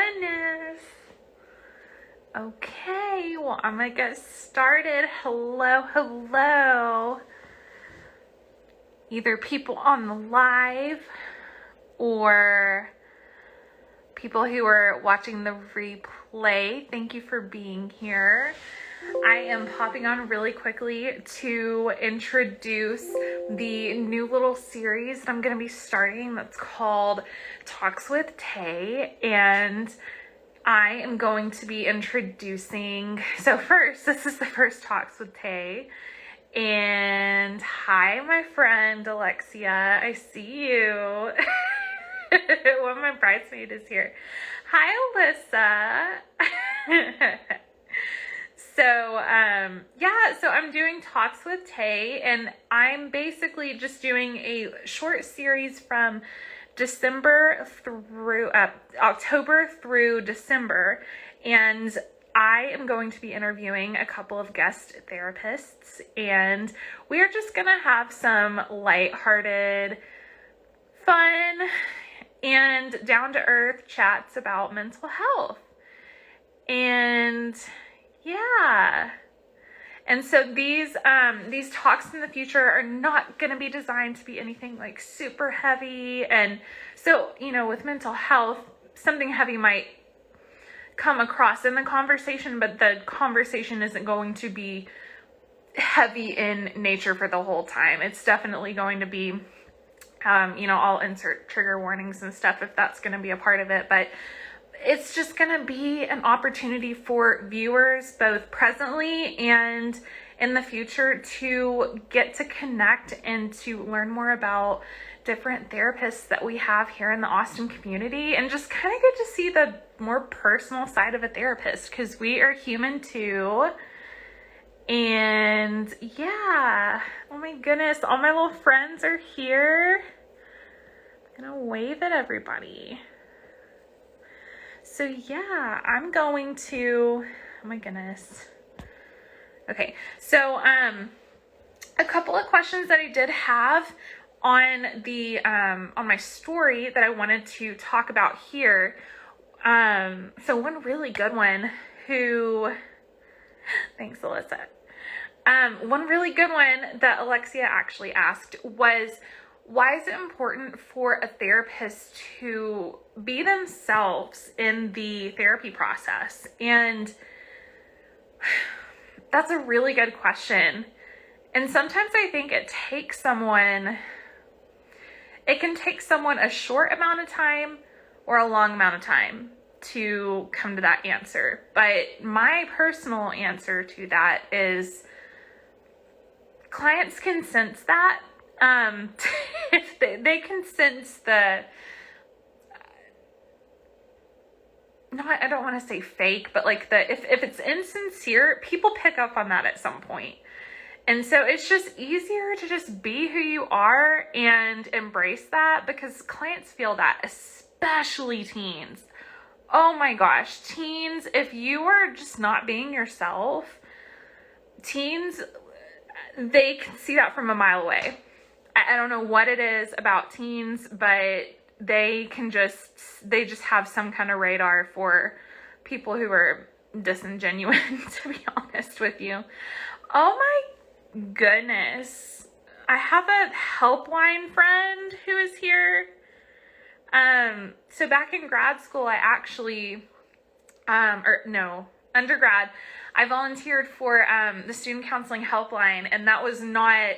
goodness. Okay, well, I'm gonna get started. Hello. Either people on the live or people who are watching the replay. Thank you for being here. I am popping on really quickly to introduce the new little series that I'm going to be starting that's called Talks with Tay, and I am going to be introducing, so first, this is the first Talks with Tay, and hi, my friend Alexia, I see you. One of my bridesmaids is here. Hi, Alyssa. So I'm doing Talks with Tay, and I'm basically just doing a short series from December through October through December, and I am going to be interviewing a couple of guest therapists, and we are just gonna have some lighthearted, fun, and down-to-earth chats about mental health. And yeah. And so these talks in the future are not going to be designed to be anything like super heavy. And so, with mental health, something heavy might come across in the conversation, but the conversation isn't going to be heavy in nature for the whole time. It's definitely going to be, I'll insert trigger warnings and stuff if that's going to be a part of it, but it's just going to be an opportunity for viewers, both presently and in the future, to get to connect and to learn more about different therapists that we have here in the Austin community, and just kind of get to see the more personal side of a therapist, because we are human too. And yeah, oh my goodness, all my little friends are here. I'm gonna wave at everybody. So yeah, I'm going to, oh my goodness. Okay, so a couple of questions that I did have on the on my story that I wanted to talk about here. So one really good one thanks, Alyssa. One really good one that Alexia actually asked was, why is it important for a therapist to be themselves in the therapy process? And that's a really good question. And sometimes I think it can take someone a short amount of time or a long amount of time to come to that answer. But my personal answer to that is, clients can sense that. If they can sense I don't want to say fake, but like if it's insincere, people pick up on that at some point. And so it's just easier to just be who you are and embrace that, because clients feel that, especially teens. Oh my gosh, teens, if you are just not being yourself, teens, they can see that from a mile away. I don't know what it is about teens, but they just have some kind of radar for people who are disingenuous, to be honest with you. Oh my goodness. I have a helpline friend who is here. So back in grad school, I actually, undergrad, I volunteered for the student counseling helpline, and that was not,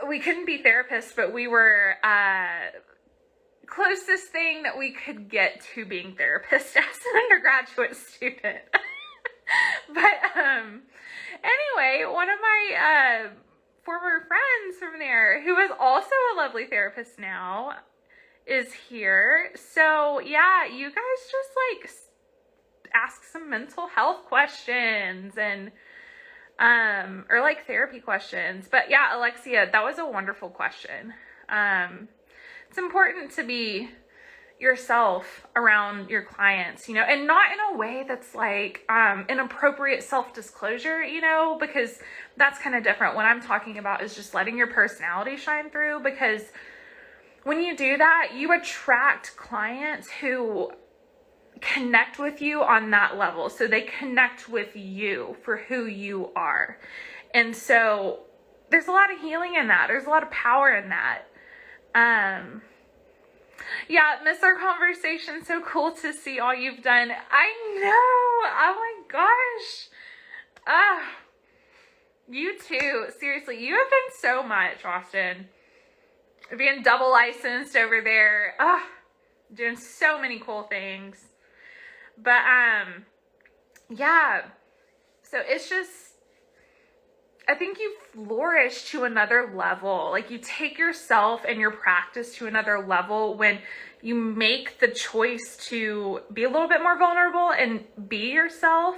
we couldn't be therapists, but we were closest thing that we could get to being therapists as an undergraduate student. But anyway, one of my former friends from there, who is also a lovely therapist now, is here. So yeah, you guys just like ask some mental health questions and or like therapy questions. But yeah, Alexia, that was a wonderful question. It's important to be yourself around your clients, and not in a way that's like inappropriate self-disclosure, because that's kind of different. What I'm talking about is just letting your personality shine through, because when you do that, you attract clients who connect with you on that level. So they connect with you for who you are. And so there's a lot of healing in that. There's a lot of power in that. Yeah, miss our conversation. So cool to see all you've done. I know. Oh my gosh. You too. Seriously, you have done so much, Austin. Being double licensed over there. Doing so many cool things. But, yeah. So it's just, I think you flourish to another level. Like you take yourself and your practice to another level when you make the choice to be a little bit more vulnerable and be yourself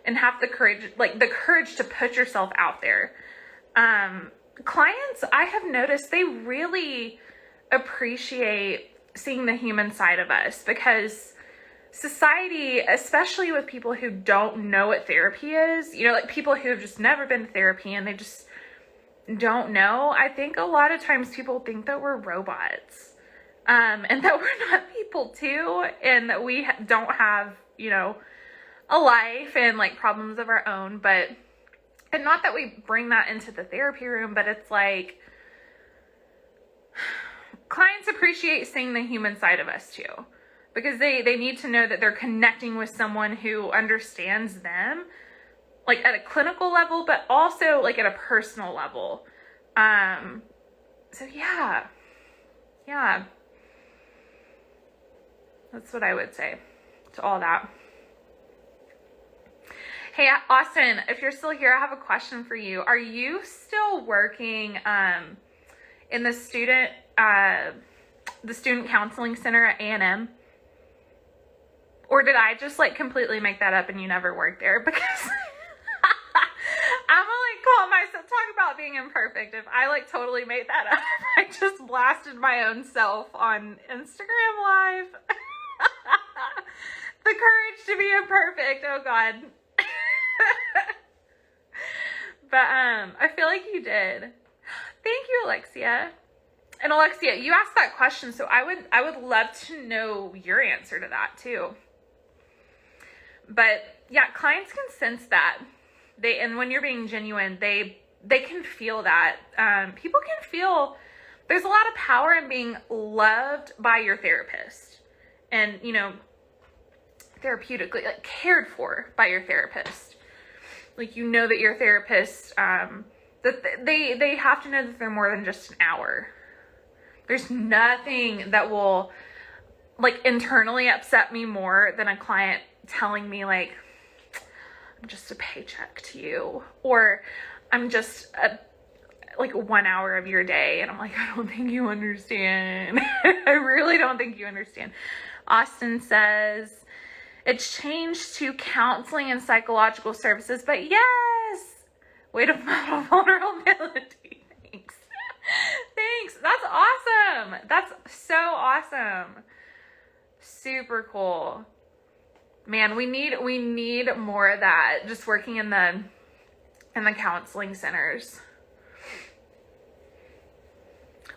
and have the courage to put yourself out there. Clients, I have noticed, they really appreciate seeing the human side of us, because society, especially with people who don't know what therapy is, like people who have just never been to therapy and they just don't know. I think a lot of times people think that we're robots, and that we're not people too, and that we don't have, a life and like problems of our own. And not that we bring that into the therapy room, but it's like clients appreciate seeing the human side of us too, because they need to know that they're connecting with someone who understands them, like at a clinical level, but also like at a personal level. So yeah, that's what I would say to all that. Hey, Austin, if you're still here, I have a question for you. Are you still working in the student counseling center at A&M? Or did I just like completely make that up and you never worked there? Because I'm only calling myself, talk about being imperfect. If I like totally made that up, I just blasted my own self on Instagram Live. The courage to be imperfect. Oh God. But I feel like you did. Thank you, Alexia. And Alexia, you asked that question, so I would love to know your answer to that too. But yeah, clients can sense that. And when you're being genuine, they can feel that. People can feel there's a lot of power in being loved by your therapist, and therapeutically, like cared for by your therapist. Like, that your therapist, that they have to know that they're more than just an hour. There's nothing that will like internally upset me more than a client telling me like, I'm just a paycheck to you, or I'm just like 1 hour of your day. And I'm like, I don't think you understand. I really don't think you understand. Austin says, it's changed to counseling and psychological services, but yes, way to model vulnerability. Thanks. Thanks. That's awesome. That's so awesome. Super cool. Man, we need more of that, just working in the counseling centers.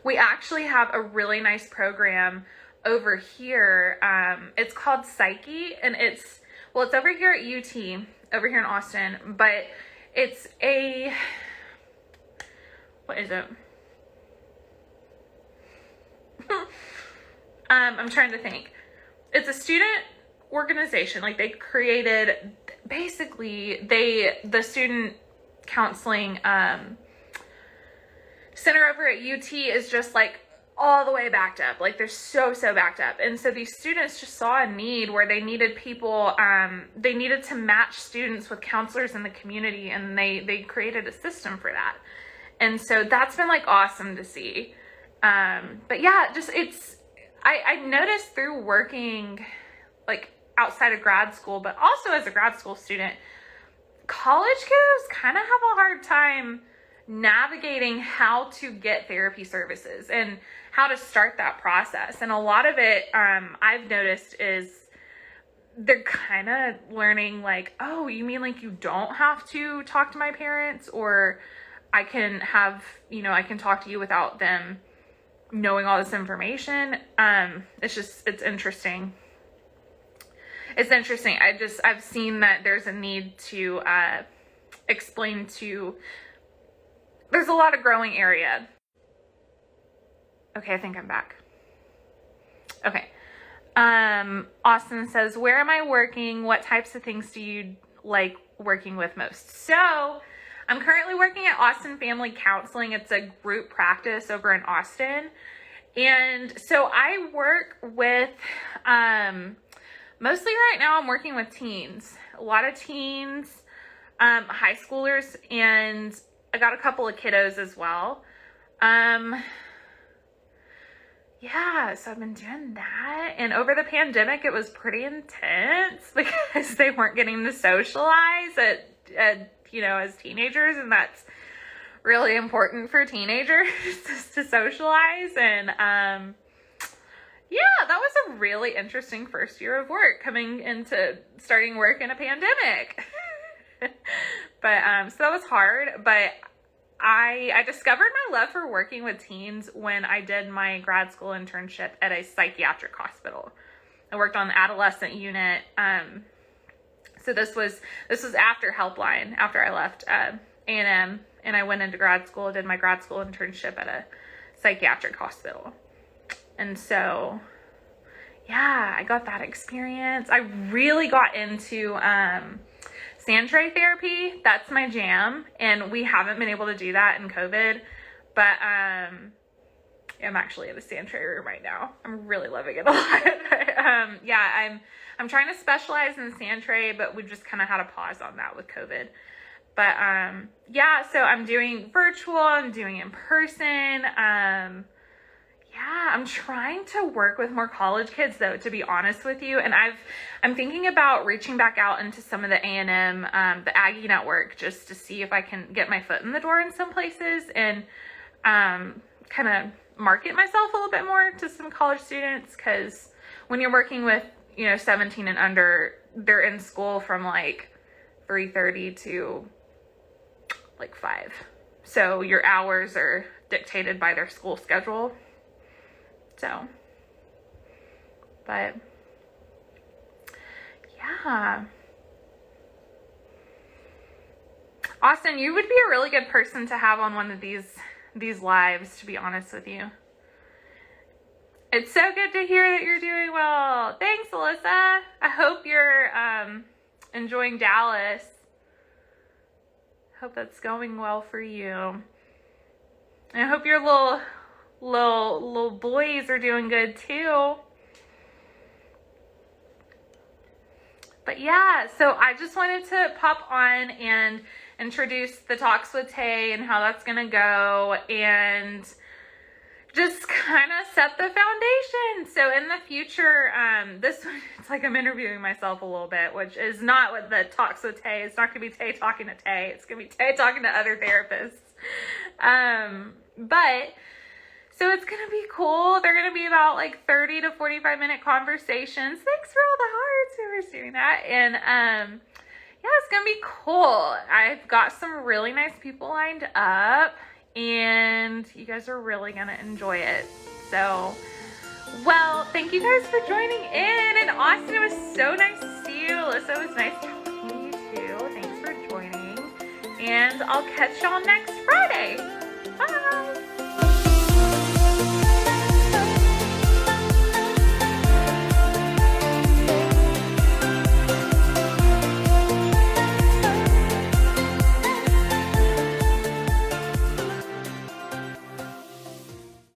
We actually have a really nice program over here. It's called Psyche, and it's over here at UT, over here in Austin, but it's what is it? I'm trying to think. It's a student organization. Like they created, basically the student counseling, center over at UT is just like all the way backed up. Like they're so backed up. And so these students just saw a need where they needed people, they needed to match students with counselors in the community, and they created a system for that. And so that's been like awesome to see. But yeah, just I noticed through working like outside of grad school, but also as a grad school student, college kiddos kind of have a hard time navigating how to get therapy services and how to start that process. And a lot of it, I've noticed, is they're kind of learning like, oh, you mean like you don't have to talk to my parents, or I can have, I can talk to you without them knowing all this information. It's interesting. it's interesting. I've seen that there's a need to explain to, there's a lot of growing area. Okay, I think I'm back. Okay. Austin says, where am I working? What types of things do you like working with most? So I'm currently working at Austin Family Counseling. It's a group practice over in Austin. And so I work with, mostly right now I'm working with teens, a lot of teens, high schoolers, and I got a couple of kiddos as well. Yeah, so I've been doing that. And over the pandemic, it was pretty intense because they weren't getting to socialize as teenagers. And that's really important for teenagers to socialize. And, yeah, that was a really interesting first year of work, coming into starting work in a pandemic. But, so that was hard, but I discovered my love for working with teens when I did my grad school internship at a psychiatric hospital. I worked on the adolescent unit. So this was after Helpline, after I left A&M, and I went into grad school, did my grad school internship at a psychiatric hospital. And so, yeah, I got that experience. I really got into Sandtray therapy. That's my jam, and we haven't been able to do that in COVID, but I'm actually in the Sandtray room right now. I'm really loving it a lot. Yeah, I'm trying to specialize in Sandtray, but we've just kind of had a pause on that with COVID. But yeah, so I'm doing virtual, I'm doing in person. Yeah, I'm trying to work with more college kids, though, to be honest with you. And I'm thinking about reaching back out into some of the A&M, the Aggie Network, just to see if I can get my foot in the door in some places and kind of market myself a little bit more to some college students. Because when you're working with, 17 and under, they're in school from like 3:30 to like 5. So your hours are dictated by their school schedule. So, but yeah. Austin, you would be a really good person to have on one of these lives, to be honest with you. It's so good to hear that you're doing well. Thanks, Alyssa. I hope you're enjoying Dallas. Hope that's going well for you. And I hope your little boys are doing good too. But yeah, so I just wanted to pop on and introduce the Talks with Tay and how that's gonna go, and just kind of set the foundation. So in the future, this one, it's like I'm interviewing myself a little bit, which is not what the Talks with Tay. It's not gonna be Tay talking to Tay. It's gonna be Tay talking to other therapists. But so it's going to be cool. They're going to be about like 30 to 45 minute conversations. Thanks for all the hearts whoever's doing that. And yeah, it's going to be cool. I've got some really nice people lined up, and you guys are really going to enjoy it. So, well, thank you guys for joining in. And Austin, it was so nice to see you. Alyssa, it was nice talking to you too. Thanks for joining. And I'll catch y'all next Friday. Bye.